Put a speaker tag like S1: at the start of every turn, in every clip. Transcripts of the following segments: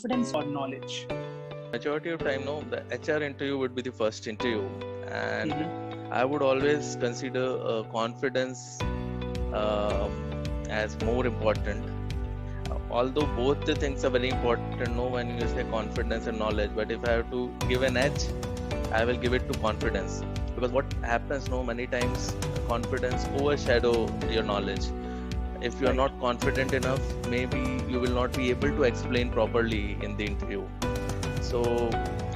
S1: confidence or knowledge?
S2: Majority of time, no, the HR interview would be the first interview, and
S1: Mm-hmm.
S2: I would always consider confidence as more important. Although both the things are very important, no, when you say confidence and knowledge, but if I have to give an edge, I will give it to confidence, because what happens, no, many times confidence overshadow your knowledge. If you are
S1: Right.
S2: not confident enough, maybe you will not be able to explain properly in the interview. So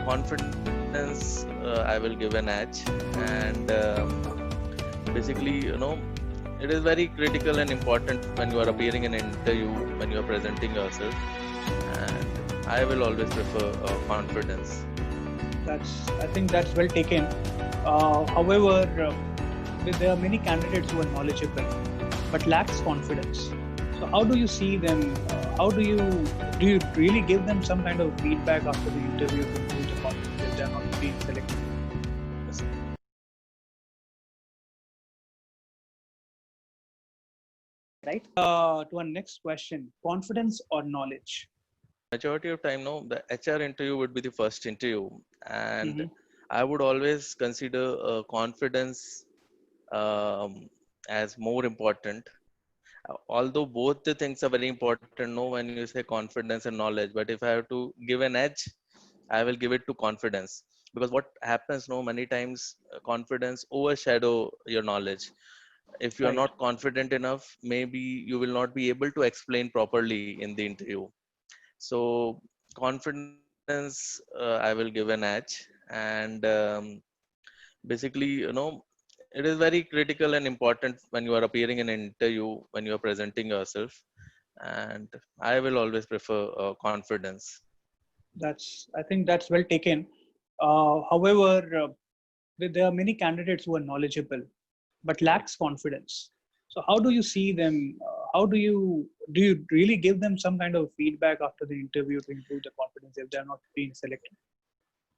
S2: confidence, I will give an edge, and basically, it is very critical and important when you are appearing in an interview, when you are presenting yourself, and I will always prefer confidence.
S1: I think that's well taken. However, there are many candidates who are knowledgeable but lacks confidence. So how do you see them? How do you really give them some kind of feedback after the interview to improve the confidence if they're not being selected? Right. To our next question: confidence or knowledge?
S2: Majority of time, no, the HR interview would be the first interview, and
S1: Mm-hmm.
S2: I would always consider confidence um, as more important. Although both the things are very important, no, when you say confidence and knowledge, but if I have to give an edge, I will give it to confidence, because what happens, no, many times confidence overshadow your knowledge. If you are
S1: Right.
S2: not confident enough, maybe you will not be able to explain properly in the interview. So confidence, I will give an edge, and basically, it is very critical and important when you are appearing in an interview, when you are presenting yourself, and I will always prefer confidence.
S1: I think that's well taken. However, there are many candidates who are knowledgeable but lacks confidence. So how do you see them? How do you really give them some kind of feedback after the interview to improve the confidence if they're not being selected?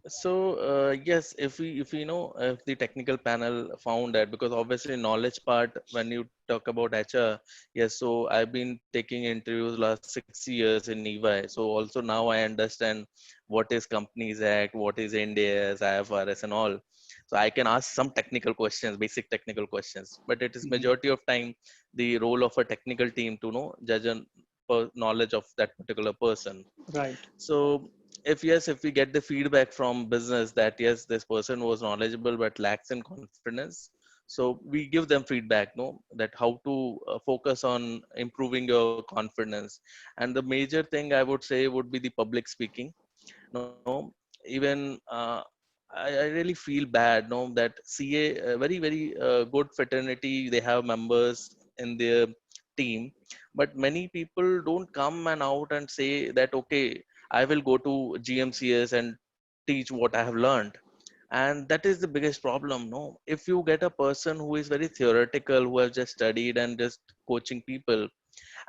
S2: So yes, if we know, if the technical panel found that, because obviously knowledge part, when you talk about HR, yes. So I've been taking interviews last 6 years in EY. So also now I understand what is Companies Act, what is NDS, IFRS, and all. So I can ask some technical questions, basic technical questions. But it is
S1: Mhm.
S2: majority of time the role of a technical team to know judge on knowledge of that particular person.
S1: Right.
S2: So if yes, if we get the feedback from business that yes, this person was knowledgeable but lacks in confidence, so we give them feedback, no, that how to focus on improving your confidence. And the major thing I would say would be the public speaking. No, even I really feel bad, no, that CA, very very good fraternity, they have members in their team, but many people don't come and out and say that okay, I will go to GMCS and teach what I have learned. And that is the biggest problem, no. If you get a person who is very theoretical, who has just studied and just coaching people,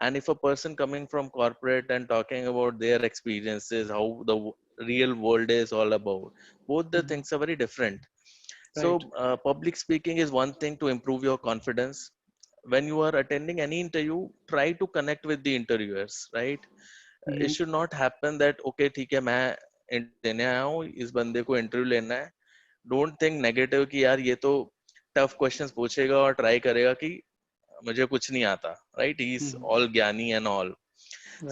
S2: and if a person coming from corporate and talking about their experiences, how the real world is all about, both the
S1: Mhm.
S2: things are very different.
S1: Right.
S2: So public speaking is one thing to improve your confidence. When you are attending any interview, try to connect with the interviewers, right? It
S1: Mhm.
S2: should not happen that okay, ठीक है, मैं देने आया हूँ, इस बंदे को interview लेना है. डोंट थिंक नेगेटिव कि यार ये तो टफ क्वेश्चंस पूछेगा और ट्राई करेगा कि मुझे कुछ नहीं आता, right? He's
S1: Mhm.
S2: all ज्ञानी and all.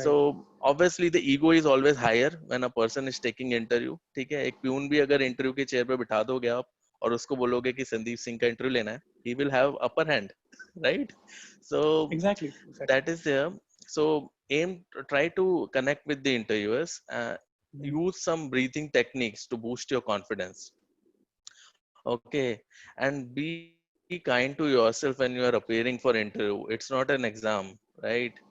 S2: So
S1: Right.
S2: obviously the ego is always higher when a person is taking interview. ठीक है, एक प्यून भी अगर इंटरव्यू के चेयर पे बिठा दोगे आप और उसको बोलोगे कि संदीप सिंह का इंटरव्यू लेना है, he will have upper hand, right? So
S1: Exactly. Exactly.
S2: that is there. So try to connect with the interviewers,
S1: Mhm.
S2: use some breathing techniques to boost your confidence. Okay, and be kind to yourself when you are appearing for interview. It's not an exam, right?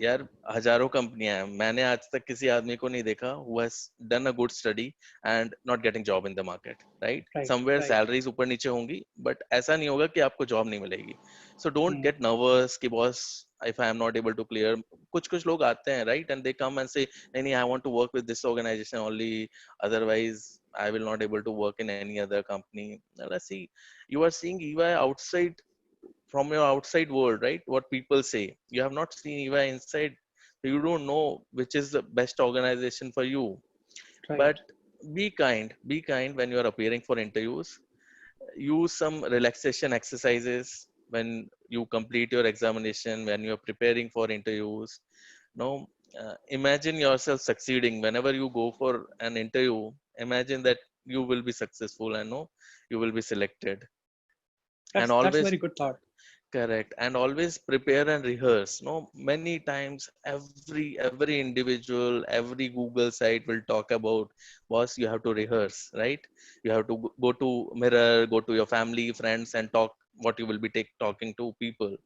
S2: यार, हजारों कंपनियां हैं, मैंने आज तक किसी आदमी को नहीं देखा who has done a good study and not getting job in the market, right?
S1: Right.
S2: Somewhere
S1: Right.
S2: salaries ऊपर नीचे होंगी, but ऐसा नहीं होगा कि आपको job नहीं मिलेगी. So don't
S1: Mhm.
S2: get nervous कि boss, if I am not able to clear. कुछ कुछ लोग आते हैं, right, and they come and say नहीं नहीं, I want to work with this organization only, otherwise I will not able to work in any other company. Now let's see, you are seeing EY outside, from your outside world, right? What people say. You have not seen EY inside. You don't know which is the best organization for you.
S1: Right.
S2: But be kind when you are appearing for interviews. Use some relaxation exercises when you complete your examination, when you are preparing for interviews. No, imagine yourself succeeding whenever you go for an interview. Imagine that you will be successful and no, you will be selected. And
S1: That's a
S2: always
S1: very good thought.
S2: correct, and always prepare and rehearse. No, many times every individual, every Google site will talk about, boss, you have to rehearse, right? You have to go to mirror, go to your family, friends, and talk what you will be talking to people.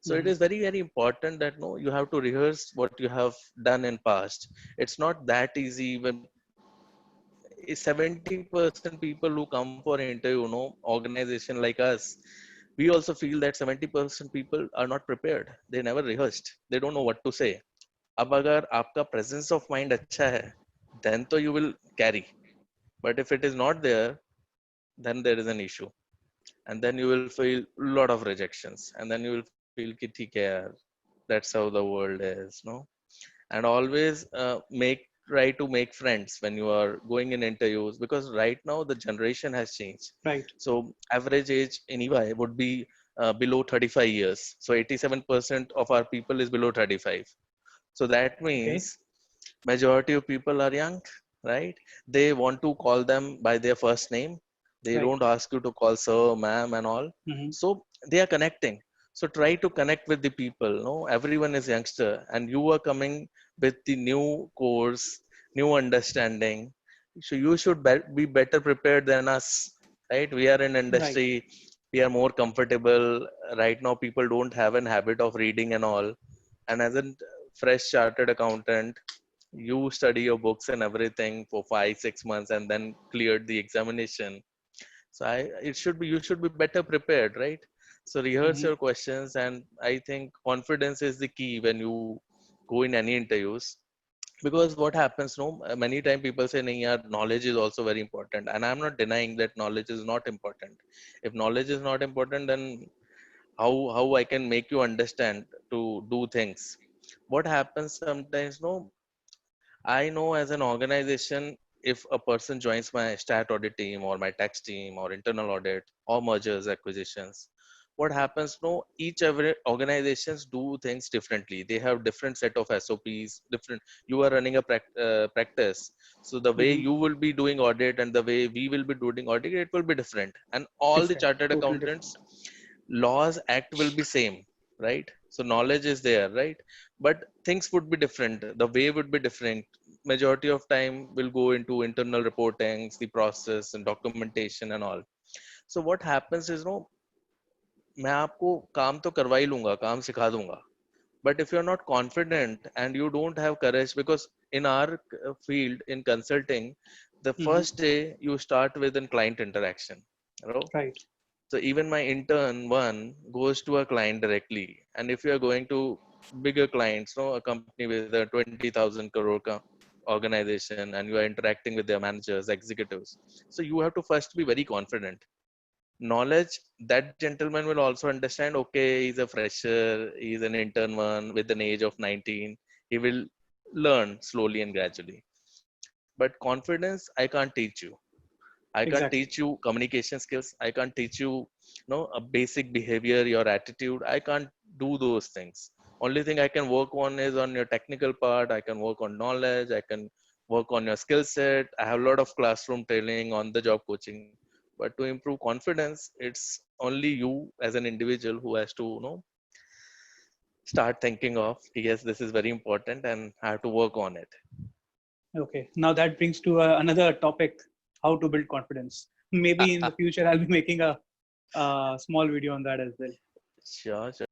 S2: So it
S1: Hmm.
S2: is very very important that no, you have to rehearse what you have done in past. It's not that easy. When 70% people who come for interview, no, organization like us, we also feel that 70% people are not prepared. They never rehearsed. They don't know what to say. अब अगर आपका presence of mind अच्छा है, then तो you will carry. But if it is not there, then there is an issue, and then you will feel a lot of rejections, and then you will feel कि ठीक है यार, that's how the world is, no. And always try to make friends when you are going in interviews, because right now the generation has changed.
S1: Right.
S2: So average age in EY would be below 35 years. So 87% of our people is below 35. So that means
S1: Okay.
S2: majority of people are young, right? They want to call them by their first name. They
S1: Right.
S2: don't ask you to call sir, ma'am, and all.
S1: Hmm.
S2: So they are connecting. So try to connect with the people. No, everyone is youngster, and you are coming with the new course, new understanding. So you should be better prepared than us, right? We are in
S1: Right.
S2: industry. We are more comfortable right now. People don't have an habit of reading and all. And as a fresh chartered accountant, you study your books and everything for 5 6 months and then cleared the examination. So it should be, you should be better prepared, right? So rehearse
S1: Hmm.
S2: your questions, and I think confidence is the key when you go in any interviews. Because what happens, no, many time people say, nahi yaar, knowledge is also very important, and I'm not denying that knowledge is not important. If knowledge is not important, then how I can make you understand to do things. What happens sometimes, no, I know as an organization, if a person joins my stat audit team or my tax team or internal audit or mergers, acquisitions, what happens? No, each every organizations do things differently. They have different set of SOPs. Different. You are running a practice, so the way
S1: Hmm.
S2: you will be doing audit and the way we will be doing audit, it will be different. And all the
S1: Different.
S2: chartered
S1: Totally
S2: accountants
S1: different.
S2: laws act will be same, right? So knowledge is there, right? But things would be different, the way would be different. Majority of time will go into internal reportings, the process and documentation and all. So what happens is, no, मैं आपको काम तो करवा ही लूंगा, काम सिखा दूंगा. But if you're not confident and you don't have courage, because in our field in consulting, the
S1: Hmm.
S2: first day you start with a client interaction, you know.
S1: Right.
S2: So even my intern one goes to a client directly. And if you are going to bigger clients, no, a company with a 20,000 crore organization, and you are interacting with their managers, executives, so you have to first be very confident. Knowledge, that gentleman will also understand, okay, he's a fresher, he's an intern one with an age of 19. He will learn slowly and gradually. But confidence, I can't teach you. I can't teach
S1: Exactly.
S2: you communication skills. I can't teach you, a basic behavior, your attitude. I can't do those things. Only thing I can work on is on your technical part. I can work on knowledge. I can work on your skill set. I have a lot of classroom training, on the job coaching. But to improve confidence, it's only you as an individual who has to, start thinking of, yes, this is very important and I have to work on it.
S1: Okay. Now that brings to another topic: how to build confidence. Maybe in the future, I'll be making a small video on that as well.
S2: Sure, sure.